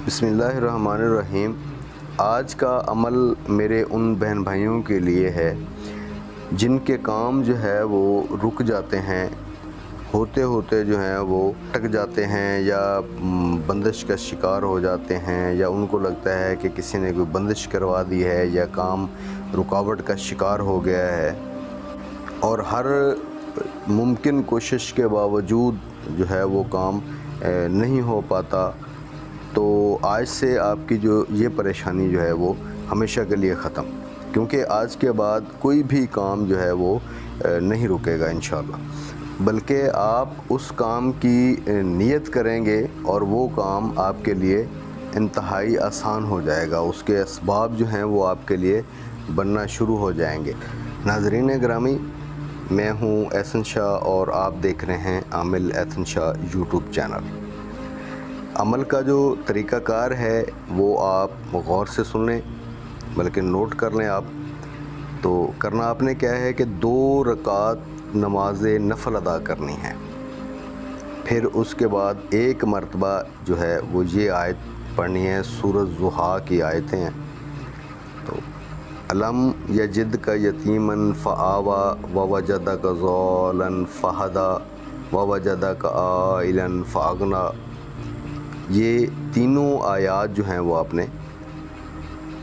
بسم اللہ الرحمن الرحیم۔ آج کا عمل میرے ان بہن بھائیوں کے لیے ہے جن کے کام جو ہے وہ رک جاتے ہیں، ہوتے ہوتے جو ہیں وہ اٹک جاتے ہیں یا بندش کا شکار ہو جاتے ہیں، یا ان کو لگتا ہے کہ کسی نے کوئی بندش کروا دی ہے یا کام رکاوٹ کا شکار ہو گیا ہے، اور ہر ممکن کوشش کے باوجود جو ہے وہ کام نہیں ہو پاتا۔ تو آج سے آپ کی جو یہ پریشانی جو ہے وہ ہمیشہ کے لیے ختم، کیونکہ آج کے بعد کوئی بھی کام جو ہے وہ نہیں رکے گا انشاءاللہ، بلکہ آپ اس کام کی نیت کریں گے اور وہ کام آپ کے لیے انتہائی آسان ہو جائے گا، اس کے اسباب جو ہیں وہ آپ کے لیے بننا شروع ہو جائیں گے۔ ناظرین گرامی، میں ہوں احسن شاہ اور آپ دیکھ رہے ہیں عامل احسن شاہ یوٹیوب چینل۔ عمل کا جو طریقہ کار ہے وہ آپ غور سے سن لیں، بلکہ نوٹ کر لیں آپ۔ تو کرنا آپ نے کیا ہے کہ 2 رکعت نماز نفل ادا کرنی ہے، پھر اس کے بعد 1 مرتبہ جو ہے وہ یہ آیت پڑھنی ہے، سورۃ ضحیٰ کی آیتیں ہیں۔ تو الم یجدک یتیما فآویٰ ووجدک ضالا فہدیٰ ووجدک عائلا فاغنیٰ، یہ تینوں آیات جو ہیں وہ آپ نے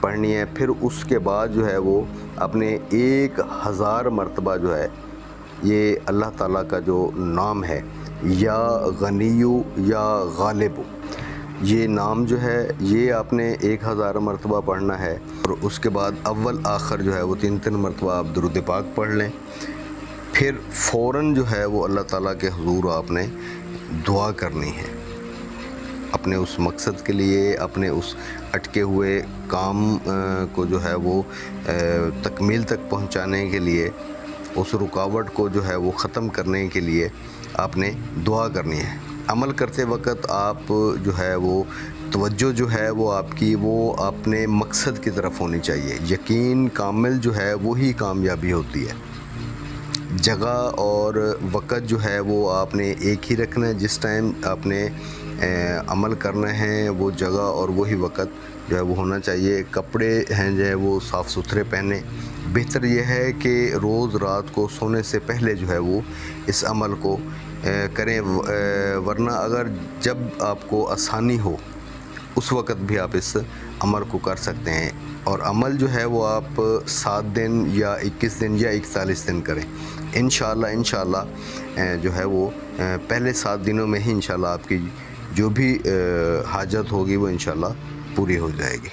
پڑھنی ہے۔ پھر اس کے بعد جو ہے وہ اپنے 1000 مرتبہ جو ہے یہ اللہ تعالیٰ کا جو نام ہے، یا غنیو یا غالب، یہ نام جو ہے یہ آپ نے 1000 مرتبہ پڑھنا ہے، اور اس کے بعد اول آخر جو ہے وہ 3 مرتبہ آپ درود پاک پڑھ لیں۔ پھر فوراً جو ہے وہ اللہ تعالیٰ کے حضور آپ نے دعا کرنی ہے، اپنے اس مقصد کے لیے، اپنے اس اٹکے ہوئے کام کو جو ہے وہ تکمیل تک پہنچانے کے لیے، اس رکاوٹ کو جو ہے وہ ختم کرنے کے لیے آپ نے دعا کرنی ہے۔ عمل کرتے وقت آپ جو ہے وہ توجہ جو ہے وہ آپ کی وہ اپنے مقصد کی طرف ہونی چاہیے۔ یقین کامل جو ہے وہی کامیابی ہوتی ہے۔ جگہ اور وقت جو ہے وہ آپ نے ایک ہی رکھنا ہے، جس ٹائم آپ نے عمل کرنا ہے وہ جگہ اور وہی وقت جو ہے وہ ہونا چاہیے۔ کپڑے ہیں جو ہے وہ صاف ستھرے پہنیں۔ بہتر یہ ہے کہ روز رات کو سونے سے پہلے جو ہے وہ اس عمل کو کریں، ورنہ اگر جب آپ کو آسانی ہو اس وقت بھی آپ اس عمل کو کر سکتے ہیں، اور عمل جو ہے وہ آپ 7 دن یا 21 دن یا 41 دن کریں۔ انشاءاللہ جو ہے وہ پہلے 7 دنوں میں ہی انشاءاللہ آپ کی جو بھی حاجت ہوگی وہ انشاءاللہ پوری ہو جائے گی۔